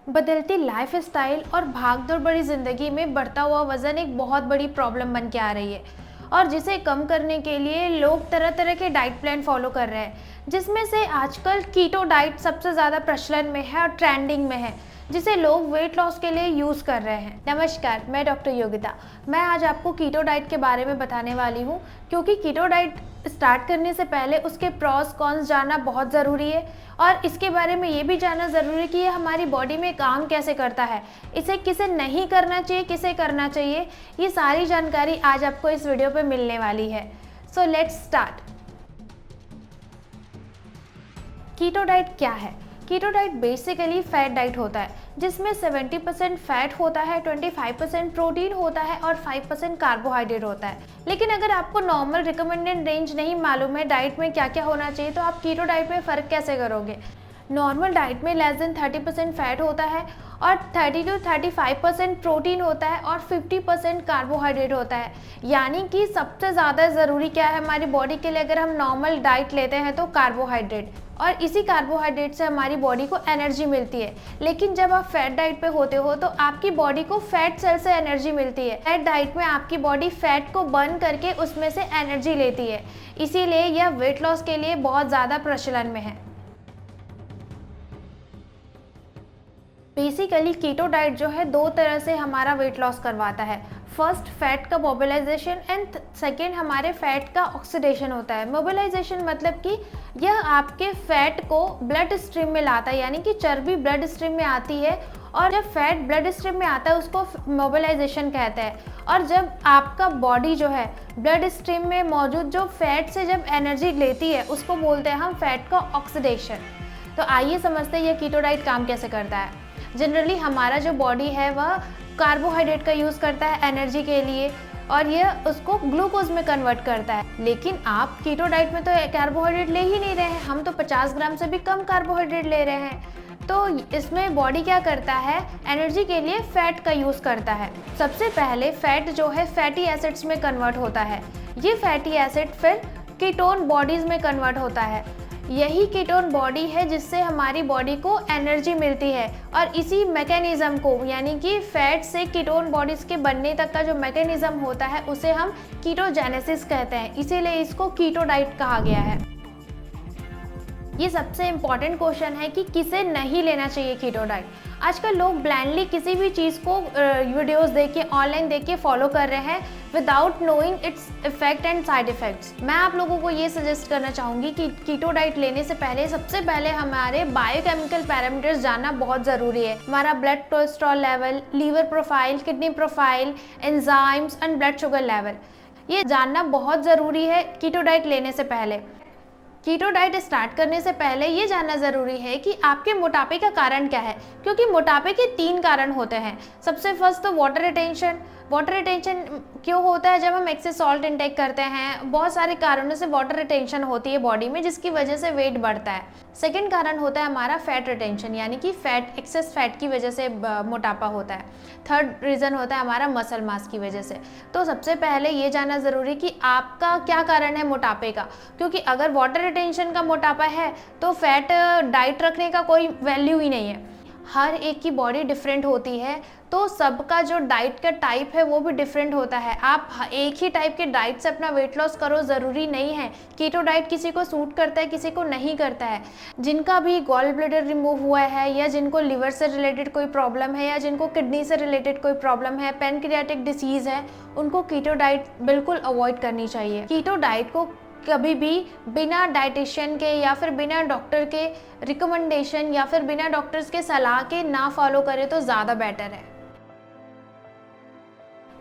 बदलती लाइफस्टाइल और भागदौड़ भरी ज़िंदगी में बढ़ता हुआ वज़न एक बहुत बड़ी प्रॉब्लम बन के आ रही है और जिसे कम करने के लिए लोग तरह तरह के डाइट प्लान फॉलो कर रहे हैं, जिसमें से आजकल कीटो डाइट सबसे ज़्यादा प्रचलन में है और ट्रेंडिंग में है, जिसे लोग वेट लॉस के लिए यूज़ कर रहे हैं। नमस्कार, मैं डॉक्टर योगिता। मैं आज आपको कीटो डाइट के बारे में बताने वाली हूँ, क्योंकि कीटो डाइट स्टार्ट करने से पहले उसके प्रॉस कॉन्स जानना बहुत ज़रूरी है और इसके बारे में ये भी जानना ज़रूरी है कि ये हमारी बॉडी में काम कैसे करता है, इसे किसे नहीं करना चाहिए, किसे करना चाहिए। ये सारी जानकारी आज आपको इस वीडियो पे मिलने वाली है। So let's start. Keto diet क्या है? Keto diet basically fat diet होता है, जिसमें 70% फैट होता है, 25% प्रोटीन होता है और 5% कार्बोहाइड्रेट होता है। लेकिन अगर आपको नॉर्मल रिकमेंडेड रेंज नहीं मालूम है डाइट में क्या क्या होना चाहिए, तो आप कीटो डाइट में फ़र्क कैसे करोगे? नॉर्मल डाइट में लेस देन 30% फैट होता है और 30 to 35% प्रोटीन होता है और 50% कार्बोहाइड्रेट होता है। यानी कि सबसे ज़्यादा ज़रूरी क्या है हमारी बॉडी के लिए अगर हम नॉर्मल डाइट लेते हैं तो कार्बोहाइड्रेट, और इसी कार्बोहाइड्रेट से हमारी बॉडी को एनर्जी मिलती है। लेकिन जब आप फैट डाइट पे होते हो तो आपकी बॉडी को फैट सेल से एनर्जी मिलती है। फैट डाइट में आपकी बॉडी फैट को बर्न करके उसमें से एनर्जी लेती है, इसीलिए यह वेट लॉस के लिए बहुत ज़्यादा प्रचलन में है। बेसिकली कीटो डाइट जो है दो तरह से हमारा वेट लॉस करवाता है। फर्स्ट, फैट का मोबिलाइजेशन एंड सेकेंड हमारे फैट का ऑक्सीडेशन होता है। मोबिलाइजेशन मतलब कि यह आपके फैट को ब्लड स्ट्रीम में लाता है, यानी कि चर्बी ब्लड स्ट्रीम में आती है और जब फैट ब्लड स्ट्रीम में आता है उसको मोबिलाइजेशन कहते हैं। और जब आपका बॉडी जो है ब्लड स्ट्रीम में मौजूद जो फैट से जब एनर्जी लेती है उसको बोलते हैं हम फैट का ऑक्सीडेशन। तो आइए समझते हैं ये कीटो डाइट काम कैसे करता है। जनरली हमारा जो बॉडी है वह कार्बोहाइड्रेट का यूज़ करता है एनर्जी के लिए और यह उसको ग्लूकोज में कन्वर्ट करता है। लेकिन आप कीटो डाइट में तो कार्बोहाइड्रेट ले ही नहीं रहे हैं, हम तो 50 ग्राम से भी कम कार्बोहाइड्रेट ले रहे हैं। तो इसमें बॉडी क्या करता है, एनर्जी के लिए फैट का यूज़ करता है। सबसे पहले फैट जो है फैटी एसिड्स में कन्वर्ट होता है। ये फैटी एसिड फिर कीटोन बॉडीज़ में कन्वर्ट होता है। यही कीटोन बॉडी है जिससे हमारी बॉडी को एनर्जी मिलती है और इसी मैकेनिज़्म को, यानी कि फैट से कीटोन बॉडीज़ के बनने तक का जो मैकेनिज़्म होता है उसे हम कीटोजेनेसिस कहते हैं, इसीलिए इसको कीटो डाइट कहा गया है। ये सबसे इम्पॉर्टेंट क्वेश्चन है कि किसे नहीं लेना चाहिए कीटो डाइट। आजकल लोग ब्लाइंडली किसी भी चीज़ को वीडियोस देख के, ऑनलाइन देख के फॉलो कर रहे हैं without knowing its effect and side effects. मैं आप लोगों को ये सजेस्ट करना चाहूँगी कि कीटो डाइट लेने से पहले सबसे पहले हमारे बायोकेमिकल पैरामीटर्स जानना बहुत ज़रूरी है। हमारा blood cholesterol level, liver profile, kidney profile, enzymes and blood sugar level, ये जानना बहुत ज़रूरी है कीटो डाइट लेने से पहले। कीटो डाइट स्टार्ट करने से पहले ये जानना ज़रूरी है कि आपके मोटापे का कारण क्या है, क्योंकि मोटापे के 3 कारण होते हैं। सबसे फर्स्ट तो वाटर रिटेंशन। वाटर रिटेंशन क्यों होता है? जब हम एक्सेस सॉल्ट इंटेक करते हैं, बहुत सारे कारणों से वाटर रिटेंशन होती है बॉडी में, जिसकी वजह से वेट बढ़ता है। सेकेंड कारण होता है हमारा फैट रिटेंशन, यानी कि एक्सेस फैट की वजह से मोटापा होता है। थर्ड रीज़न होता है हमारा मसल मास की वजह से। तो सबसे पहले ये जानना ज़रूरी कि आपका क्या कारण है मोटापे का, क्योंकि अगर वाटर रिटेंशन का मोटापा है तो फैट डाइट रखने का कोई वैल्यू ही नहीं है। हर एक की बॉडी डिफरेंट होती है, तो सबका जो डाइट का टाइप है वो भी डिफरेंट होता है। आप एक ही टाइप के डाइट से अपना वेट लॉस करो ज़रूरी नहीं है। कीटो डाइट किसी को सूट करता है, किसी को नहीं करता है। जिनका भी गॉल ब्लैडर रिमूव हुआ है, या जिनको लिवर से रिलेटेड कोई प्रॉब्लम है, या जिनको किडनी से रिलेटेड कोई प्रॉब्लम है, पैनक्रियाटिक डिसीज़ है, उनको कीटो डाइट बिल्कुल अवॉइड करनी चाहिए। कीटो डाइट को कभी भी बिना डाइटिशियन के या फिर बिना डॉक्टर के रिकमेंडेशन या फिर बिना डॉक्टर्स के सलाह के ना फॉलो करें तो ज़्यादा बेटर है।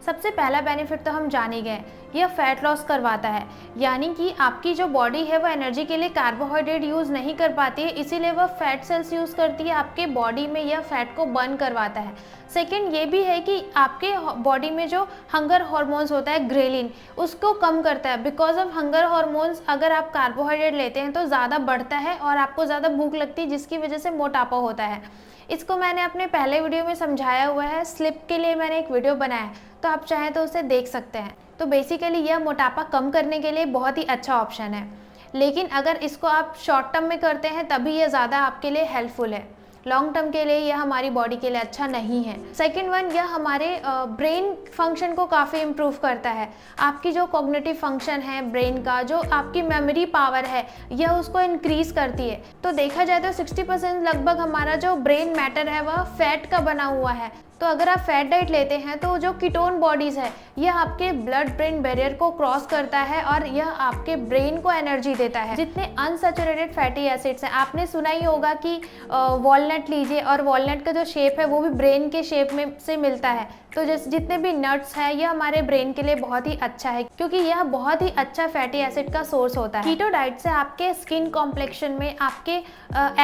सबसे पहला बेनिफिट तो हम जान ही गए, यह फैट लॉस करवाता है। यानी कि आपकी जो बॉडी है वह एनर्जी के लिए कार्बोहाइड्रेट यूज़ नहीं कर पाती है, इसीलिए वह फैट सेल्स यूज़ करती है आपके बॉडी में, यह फैट को बर्न करवाता है। सेकेंड ये भी है कि आपके बॉडी में जो हंगर हार्मोन्स होता है ग्रेलिन, उसको कम करता है। बिकॉज ऑफ हंगर हार्मोन्स अगर आप कार्बोहाइड्रेट लेते हैं तो ज़्यादा बढ़ता है और आपको ज़्यादा भूख लगती है, जिसकी वजह से मोटापा होता है। इसको मैंने अपने पहले वीडियो में समझाया हुआ है, स्लिप के लिए मैंने एक वीडियो बनाया है, तो आप चाहें तो उसे देख सकते हैं। तो बेसिकली यह मोटापा कम करने के लिए बहुत ही अच्छा ऑप्शन है। लेकिन अगर इसको आप शॉर्ट टर्म में करते हैं तभी ये ज़्यादा आपके लिए हेल्पफुल है। लॉन्ग टर्म के लिए यह हमारी बॉडी के लिए अच्छा नहीं है। सेकेंड वन, यह हमारे ब्रेन फंक्शन को काफ़ी इम्प्रूव करता है। आपकी जो कॉग्निटिव फंक्शन है ब्रेन का, जो आपकी मेमोरी पावर है, यह उसको इंक्रीज करती है। तो देखा जाए तो 60% लगभग हमारा जो ब्रेन मैटर है वह फैट का बना हुआ है। तो अगर आप फैट डाइट लेते हैं तो जो कीटोन बॉडीज़ है यह आपके ब्लड ब्रेन बैरियर को क्रॉस करता है और यह आपके ब्रेन को एनर्जी देता है। जितने अनसैचुरेटेड फैटी एसिड्स हैं, आपने सुना ही होगा कि वॉलनट लीजिए और वॉलनट का जो शेप है वो भी ब्रेन के शेप में से मिलता है। तो जितने भी नट्स हैं यह हमारे ब्रेन के लिए बहुत ही अच्छा है, क्योंकि यह बहुत ही अच्छा फैटी एसिड का सोर्स होता है। कीटो डाइट से आपके स्किन कॉम्प्लेक्शन में, आपके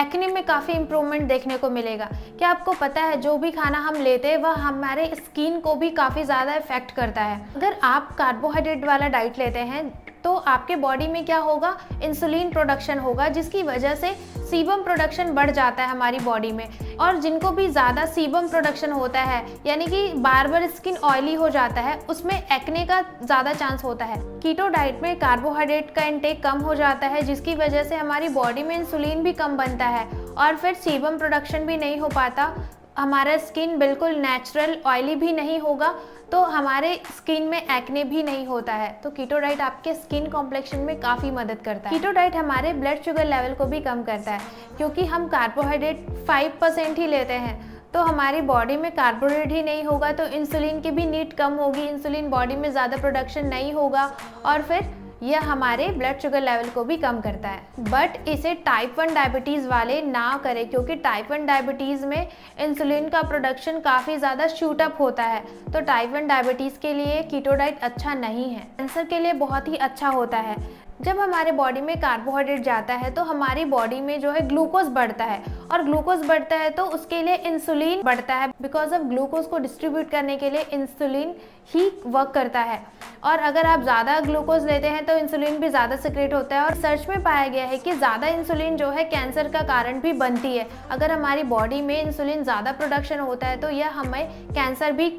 एक्ने में काफ़ी इंप्रूवमेंट देखने को मिलेगा। क्या आपको पता है जो भी खाना हम लेते हैं वह हमारे स्किन को भी काफ़ी ज़्यादा इफेक्ट करता है। अगर आप कार्बोहाइड्रेट वाला डाइट लेते हैं तो आपके बॉडी में क्या होगा, इंसुलिन प्रोडक्शन होगा, जिसकी वजह से सीबम प्रोडक्शन बढ़ जाता है हमारी बॉडी में। और जिनको भी ज़्यादा सीबम प्रोडक्शन होता है, यानी कि बार बार स्किन ऑयली हो जाता है, उसमें एक्ने का ज़्यादा चांस होता है। कीटो डाइट में कार्बोहाइड्रेट का इंटेक कम हो जाता है, जिसकी वजह से हमारी बॉडी में इंसुलिन भी कम बनता है और फिर सीबम प्रोडक्शन भी नहीं हो पाता। हमारा स्किन बिल्कुल नेचुरल ऑयली भी नहीं होगा, तो हमारे स्किन में एक्ने भी नहीं होता है। तो कीटो डाइट आपके स्किन कॉम्प्लेक्शन में काफ़ी मदद करता है। कीटो डाइट हमारे ब्लड शुगर लेवल को भी कम करता है, क्योंकि हम कार्बोहाइड्रेट 5% ही लेते हैं। तो हमारी बॉडी में कार्बोहाइड्रेट ही नहीं होगा तो इंसुलिन की भी नीड कम होगी, इंसुलिन बॉडी में ज़्यादा प्रोडक्शन नहीं होगा और फिर यह हमारे ब्लड शुगर लेवल को भी कम करता है। बट इसे टाइप 1 डायबिटीज़ वाले ना करें, क्योंकि टाइप 1 डायबिटीज़ में इंसुलिन का प्रोडक्शन काफ़ी ज़्यादा शूट अप होता है। तो टाइप 1 डायबिटीज़ के लिए कीटो डाइट अच्छा नहीं है। कैंसर के लिए बहुत ही अच्छा होता है। जब हमारे बॉडी में कार्बोहाइड्रेट जाता है तो हमारी बॉडी में जो है ग्लूकोज बढ़ता है, और ग्लूकोज बढ़ता है तो उसके लिए इंसुलिन बढ़ता है। बिकॉज ऑफ ग्लूकोज को डिस्ट्रीब्यूट करने के लिए इंसुलिन ही वर्क करता है। और अगर आप ज़्यादा ग्लूकोज लेते हैं तो इंसुलिन भी ज़्यादा सिक्रेट होता है। और सर्च में पाया गया है कि ज़्यादा इंसुलिन जो है कैंसर का कारण भी बनती है। अगर हमारी बॉडी में इंसुलिन ज़्यादा प्रोडक्शन होता है तो यह हमें कैंसर भी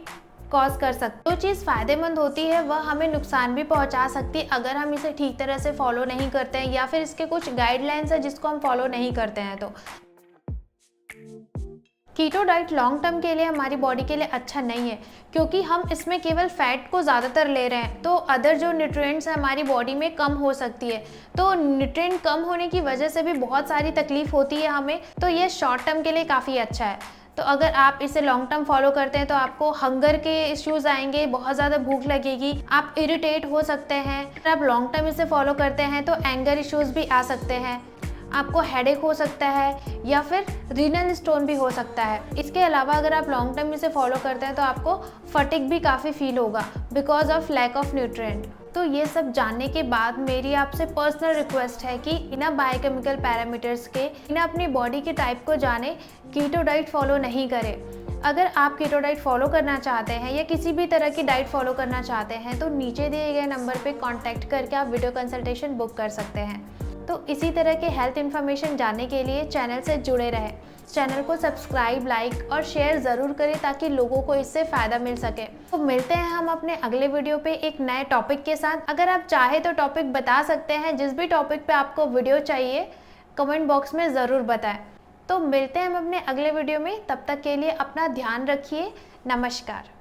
कॉज कर सकती है। जो चीज़ फ़ायदेमंद होती है वह हमें नुकसान भी पहुंचा सकती है अगर हम इसे ठीक तरह से फॉलो नहीं करते हैं, या फिर इसके कुछ गाइडलाइंस है जिसको हम फॉलो नहीं करते हैं। तो कीटो डाइट लॉन्ग टर्म के लिए हमारी बॉडी के लिए अच्छा नहीं है, क्योंकि हम इसमें केवल फैट को ज़्यादातर ले रहे हैं। तो अदर जो न्यूट्रिएंट्स हैं हमारी बॉडी में कम हो सकती है। तो न्यूट्रिएंट कम होने की वजह से भी बहुत सारी तकलीफ होती है हमें। तो ये शॉर्ट टर्म के लिए काफ़ी अच्छा है। तो अगर आप इसे लॉन्ग टर्म फॉलो करते हैं तो आपको हंगर के इश्यूज़ आएंगे, बहुत ज़्यादा भूख लगेगी, आप इरिटेट हो सकते हैं। अगर आप लॉन्ग टर्म इसे फॉलो करते हैं तो एंगर इश्यूज़ भी आ सकते हैं, आपको हेडेक हो सकता है, या फिर रीनल स्टोन भी हो सकता है। इसके अलावा अगर आप लॉन्ग टर्म इसे फॉलो करते हैं तो आपको फटिग भी काफ़ी फील होगा because of lack of nutrient. तो ये सब जानने के बाद मेरी आपसे पर्सनल रिक्वेस्ट है कि बिना बायोकेमिकल पैरामीटर्स के, बिना अपनी बॉडी के टाइप को जाने, कीटो डाइट फॉलो नहीं करें। अगर आप कीटो डाइट फॉलो करना चाहते हैं या किसी भी तरह की डाइट फॉलो करना चाहते हैं तो नीचे दिए गए नंबर पे कांटेक्ट करके आप वीडियो कंसल्टेशन बुक कर सकते हैं। तो इसी तरह के हेल्थ इन्फॉर्मेशन जानने के लिए चैनल से जुड़े रहें। चैनल को सब्सक्राइब, लाइक और शेयर ज़रूर करें ताकि लोगों को इससे फ़ायदा मिल सके। तो मिलते हैं हम अपने अगले वीडियो पे एक नए टॉपिक के साथ। अगर आप चाहे तो टॉपिक बता सकते हैं, जिस भी टॉपिक पे आपको वीडियो चाहिए कमेंट बॉक्स में ज़रूर बताएं। तो मिलते हैं हम अपने अगले वीडियो में, तब तक के लिए अपना ध्यान रखिए। नमस्कार।